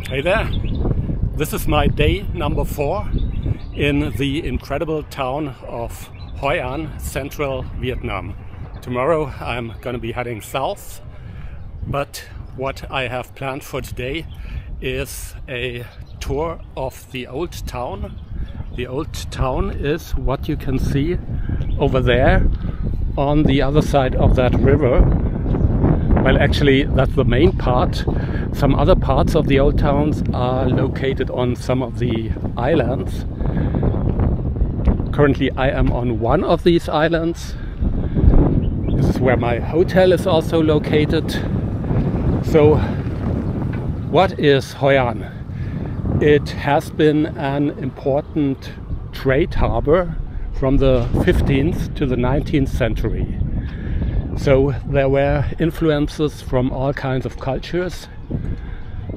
Hey there! This is my day number 4 in the incredible town of Hoi An, central Vietnam. Tomorrow I'm going to be heading south, but what I have planned for today is a tour of the old town. The old town is what you can see over there on the other side of that river. Well, actually that's the main part. Some other parts of the old towns are located on some of the islands. Currently I am on one of these islands. This is where my hotel is also located. So what is Hoi An? It has been an important trade harbor from the 15th to the 19th century. So there were influences from all kinds of cultures: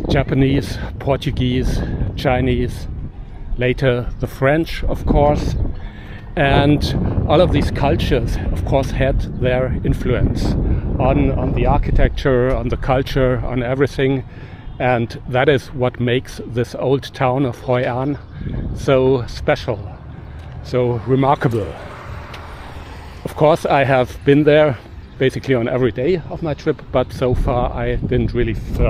Japanese, Portuguese, Chinese, later the French, of course. And all of these cultures, of course, had their influence on the architecture, on the culture, on everything. And that is what makes this old town of Hoi An so special, so remarkable. Of course, I have been there basically on every day of my trip, but so far I didn't really film.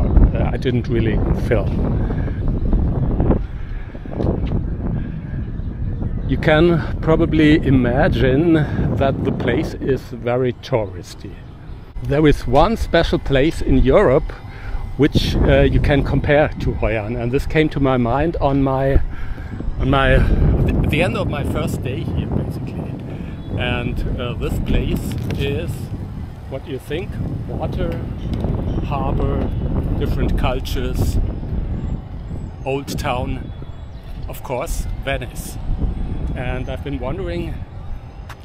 You can probably imagine that the place is very touristy. There is one special place in Europe which you can compare to Hoi An, and this came to my mind at the end of my first day here, basically. And this place is, what do you think? Water, harbor, different cultures, old town, of course, Venice. And I've been wondering,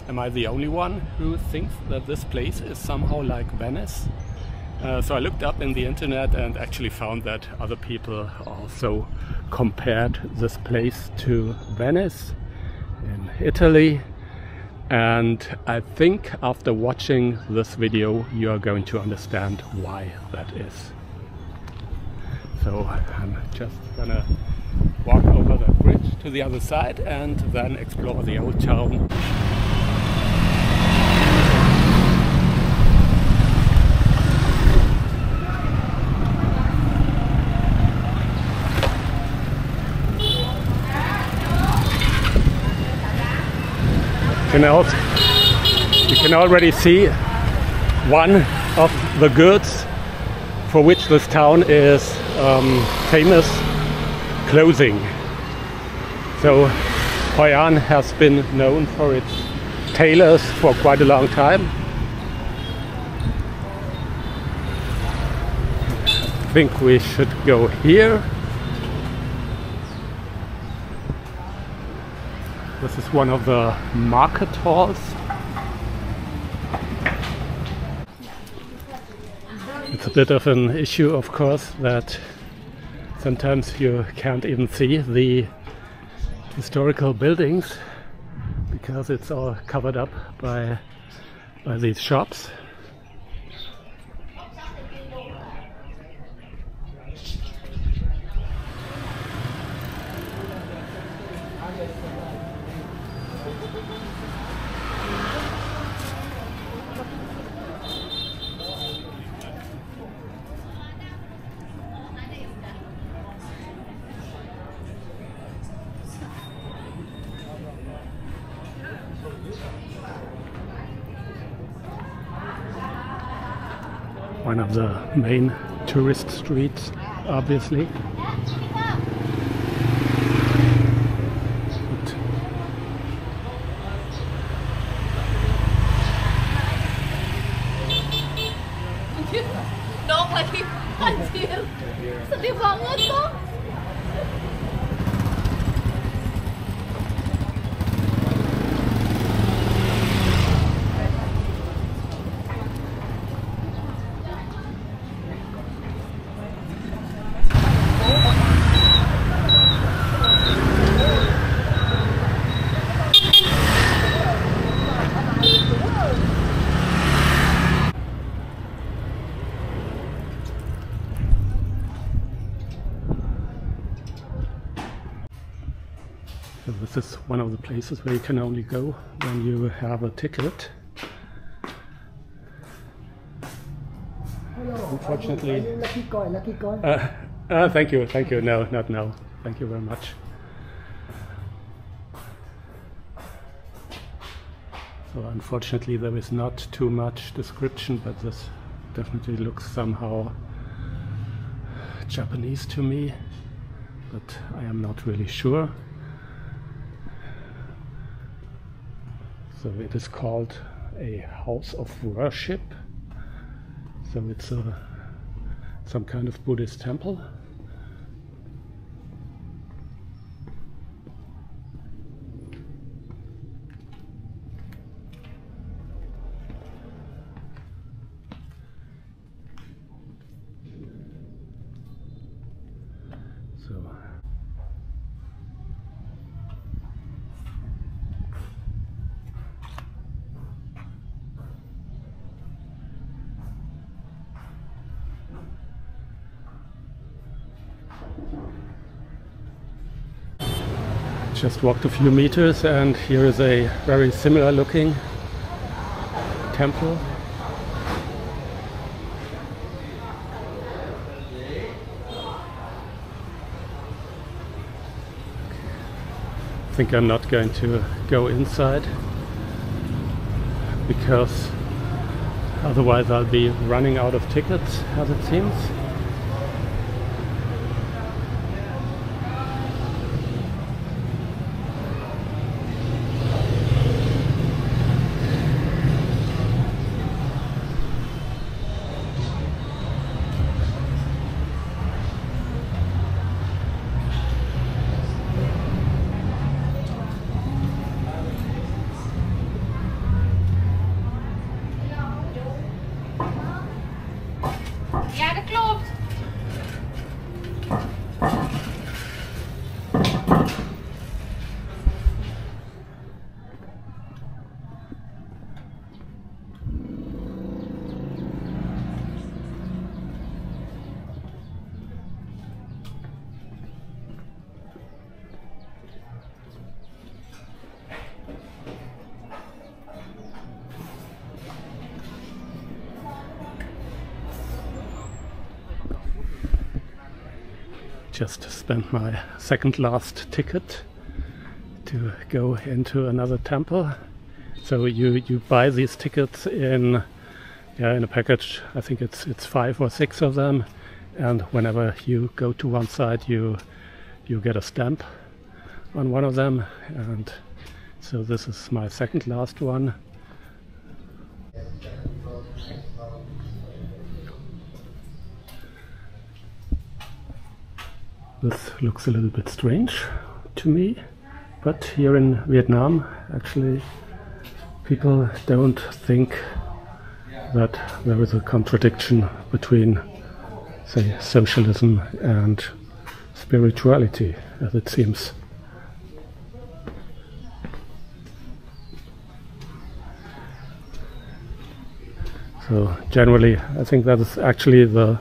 am I the only one who thinks that this place is somehow like Venice? So I looked up in the internet and actually found that other people also compared this place to Venice in Italy. And I think after watching this video you are going to understand why that is. So I'm just gonna walk over that bridge to the other side and then explore the old town. You can already see one of the goods for which this town is famous: clothing. So Hoi An has been known for its tailors for quite a long time. I think we should go here. This is one of the market halls. It's a bit of an issue, of course, that sometimes you can't even see the historical buildings because it's all covered up by these shops. One of the main tourist streets, obviously. Sedih banget kok. So this is one of the places where you can only go when you have a ticket. Hello. Unfortunately, Are you lucky coin. Thank you. No, not now. Thank you very much. So unfortunately there is not too much description, but this definitely looks somehow Japanese to me, but I am not really sure. So it is called a house of worship. So it's some kind of Buddhist temple. So just walked a few meters and here is a very similar looking temple. I think I'm not going to go inside because otherwise I'll be running out of tickets, as it seems. Ja, dat klopt. Just spent my second last ticket to go into another temple. So you buy these tickets in a package. I think it's 5 or 6 of them, and whenever you go to one side you get a stamp on one of them, and so this is my second last one. This looks a little bit strange to me, but here in Vietnam actually people don't think that there is a contradiction between, say, socialism and spirituality, as it seems. So generally I think that is actually the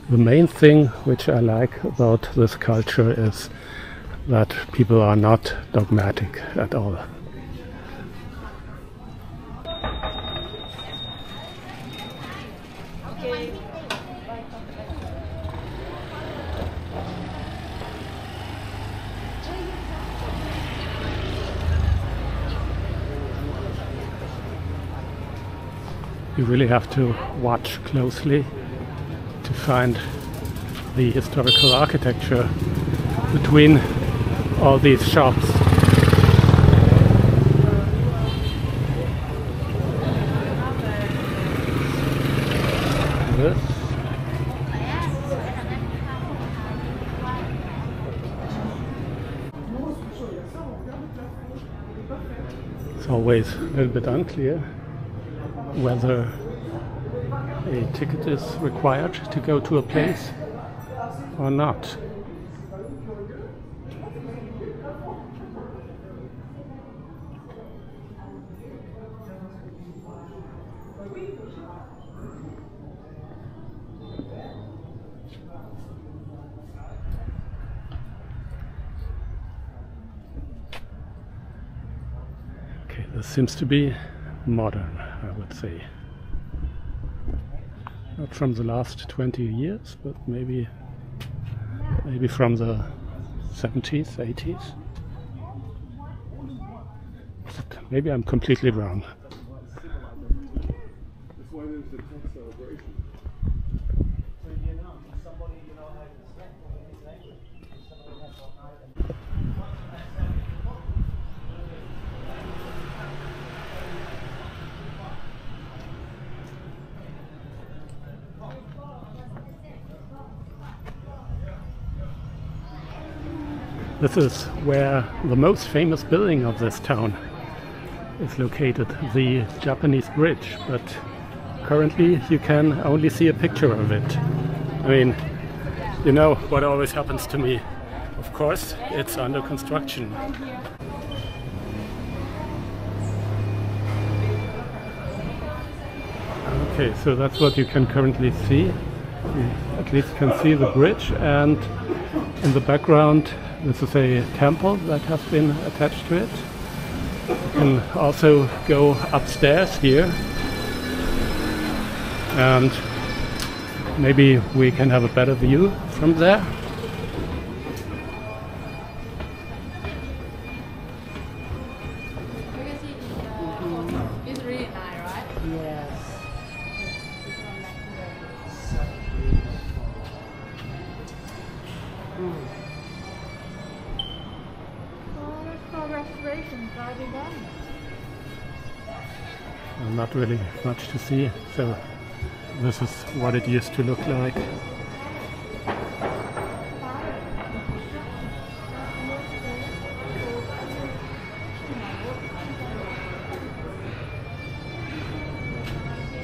main thing which I like about this culture, is that people are not dogmatic at all. You really have to watch closely to find the historical architecture between all these shops. This. It's always a little bit unclear whether a ticket is required to go to a place or not. This seems to be modern, I would say. Not from the last 20 years, but maybe from the 70s, 80s. But maybe I'm completely wrong. This is where the most famous building of this town is located, the Japanese bridge, but currently you can only see a picture of it. I mean, you know what always happens to me. Of course, it's under construction. Okay, so that's what you can currently see. You at least can see the bridge, and in the background this is a temple that has been attached to it. You can also go upstairs here, and maybe we can have a better view from there. It's really nice, right? Yes. Restorations are they done? Not really much to see, so this is what it used to look like.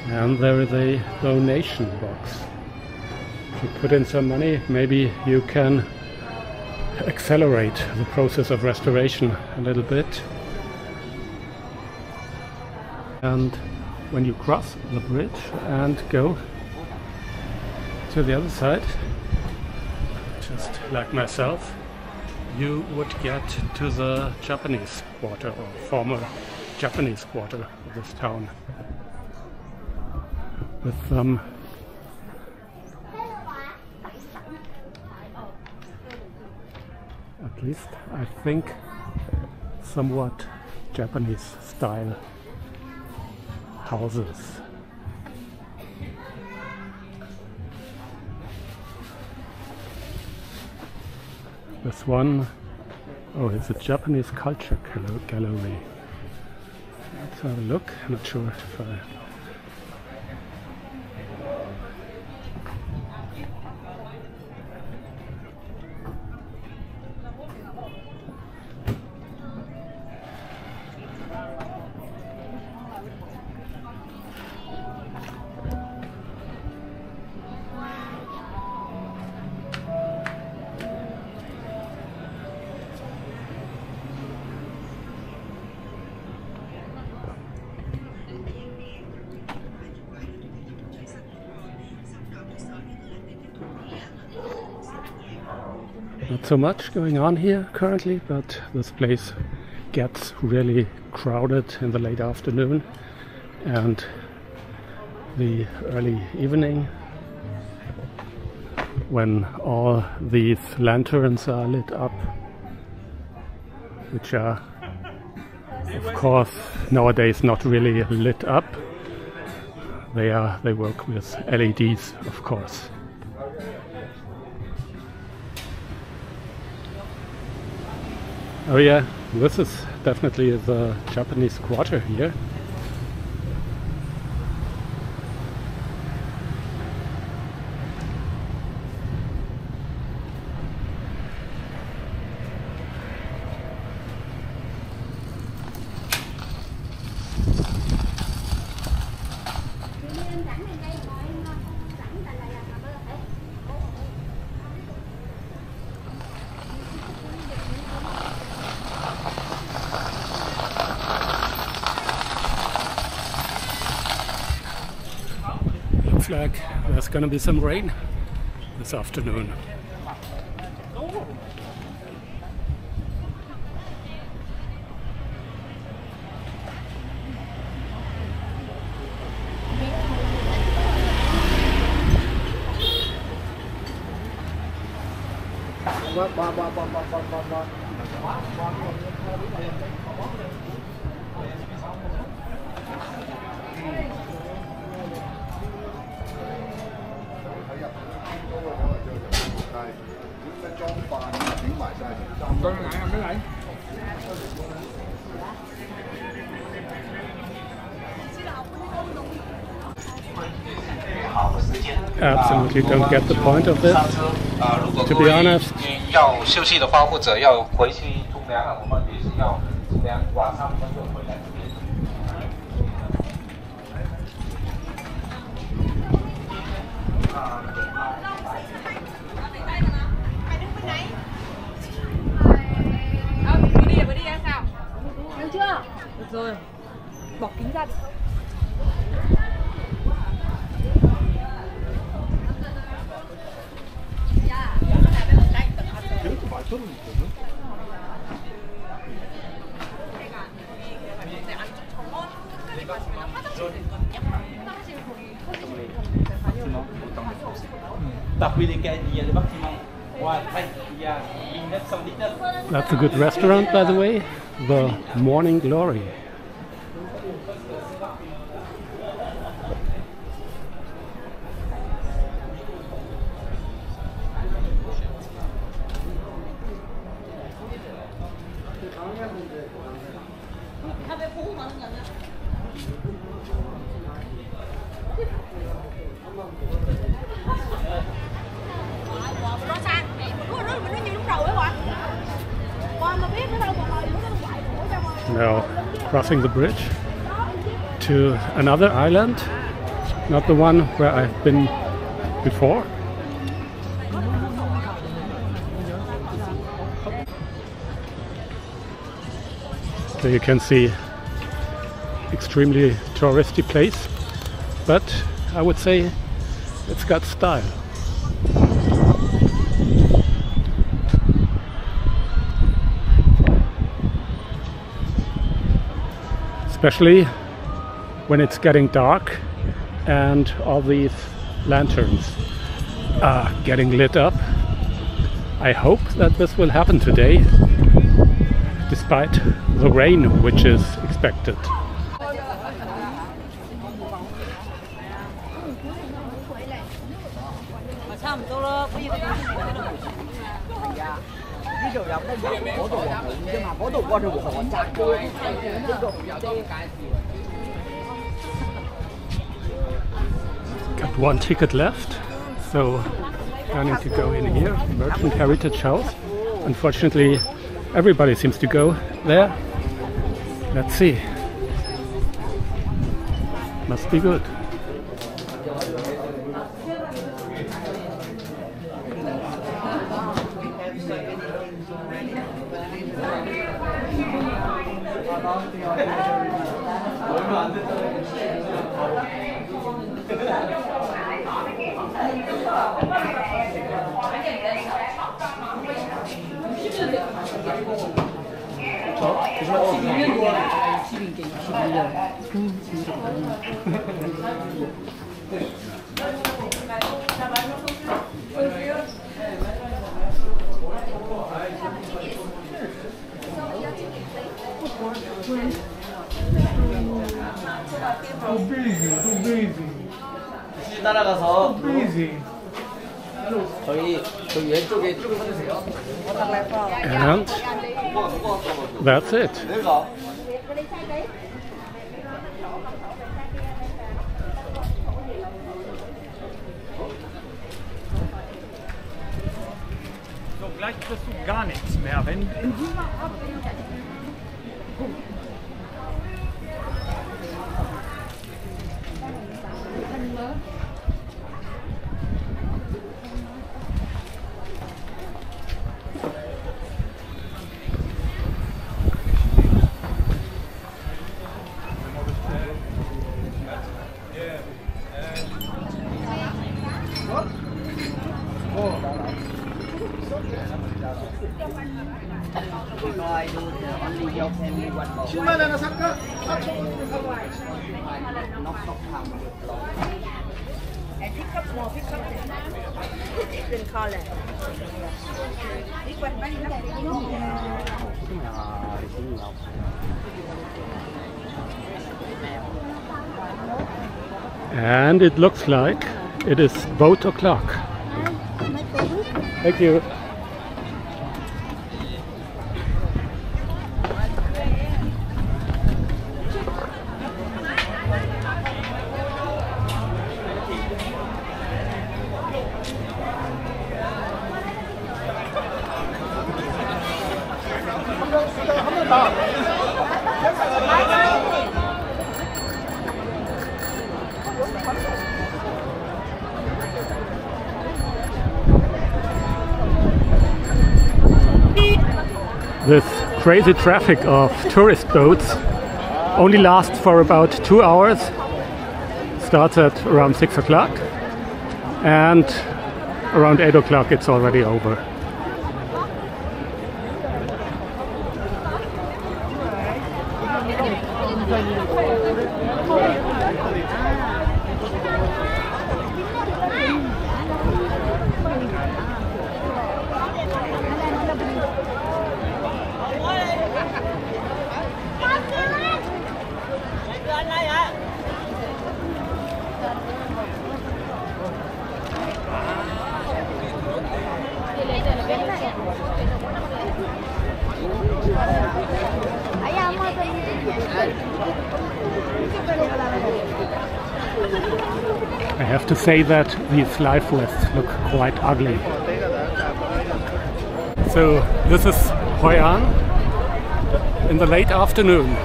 And there is a donation box. If you put in some money, maybe you can accelerate the process of restoration a little bit. And when you cross the bridge and go to the other side, just like myself, you would get to the Japanese quarter, or former Japanese quarter of this town, with some at least, I think, somewhat Japanese style houses. This one, oh, it's a Japanese culture gallery. Let's have a look. I'm not sure if I... Not so much going on here currently, but this place gets really crowded in the late afternoon and the early evening, when all these lanterns are lit up, which are of course nowadays not really lit up. They work with LEDs, of course. Oh yeah, this is definitely the Japanese quarter here. Looks like there's gonna be some rain this afternoon. Absolutely don't get the point of this, to be honest. Được chưa? Được rồi. Bỏ kính ra. That's a good restaurant, by the way, the Morning Glory. Now crossing the bridge to another island, not the one where I've been before. So you can see extremely touristy place, but I would say it's got style. Especially when it's getting dark and all these lanterns are getting lit up. I hope that this will happen today, despite the rain which is expected. Got one ticket left, so planning to go in here, Merchant Heritage House. Unfortunately, everybody seems to go there. Let's see. Must be good. 따라가서 저희 왼쪽에 쭉 서주세요. And that's it. So, gleich kriegst du gar nichts mehr. Wenn 하나 살까? 4,000원. And it looks like it is boat o'clock. Thank you. This crazy traffic of tourist boats only lasts for about 2 hours. Starts at around 6 o'clock and around 8 o'clock it's already over. I have to say that these life vests look quite ugly. So this is Hoi An in the late afternoon.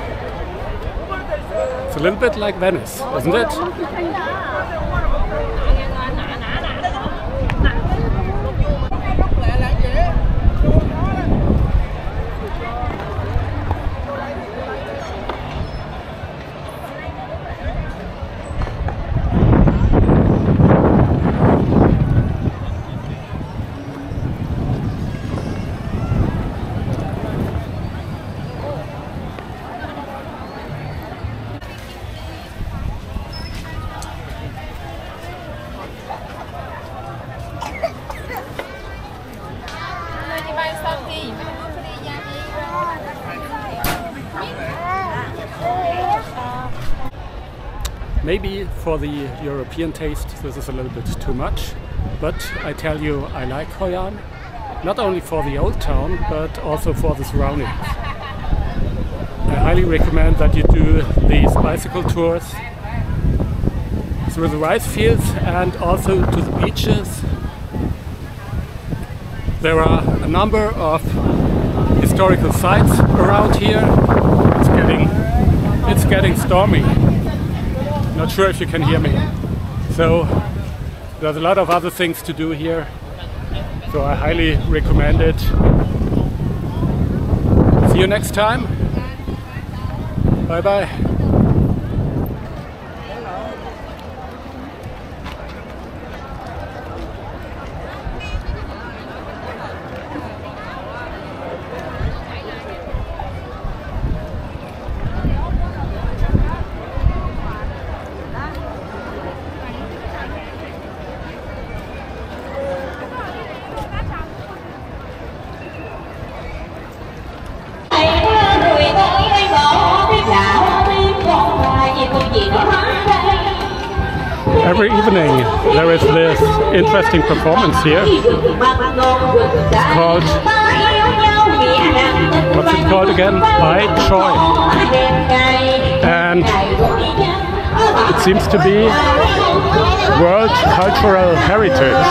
It's a little bit like Venice, isn't it? Maybe for the European taste this is a little bit too much, but I tell you I like Hoi An, not only for the old town but also for the surroundings. I highly recommend that you do these bicycle tours through the rice fields and also to the beaches. There are a number of historical sites around here. It's getting stormy. Not sure if you can hear me. So there's a lot of other things to do here. So I highly recommend it. See you next time. Bye bye. Every evening there is this interesting performance here. It's called, what's it called again? Bai Choi. And it seems to be World Cultural Heritage.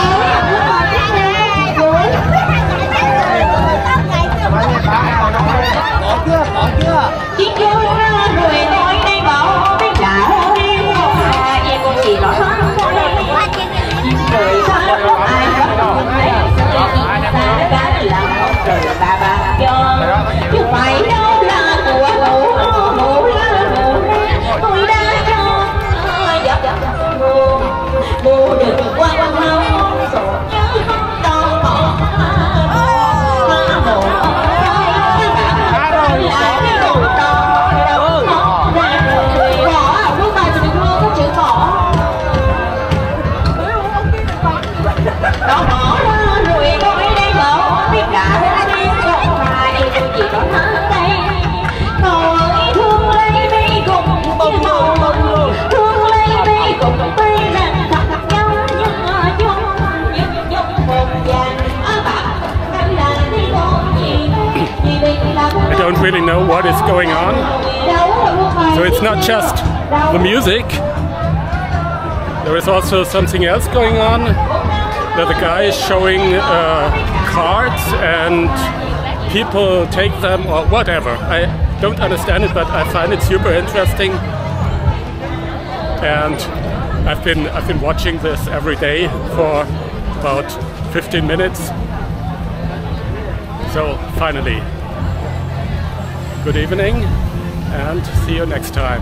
Mua đừng quan hông don't really know what is going on. So it's not just the music, there is also something else going on. That the guy is showing cards and people take them or whatever. I don't understand it, but I find it super interesting. And I've been watching this every day for about 15 minutes. So finally, good evening and see you next time.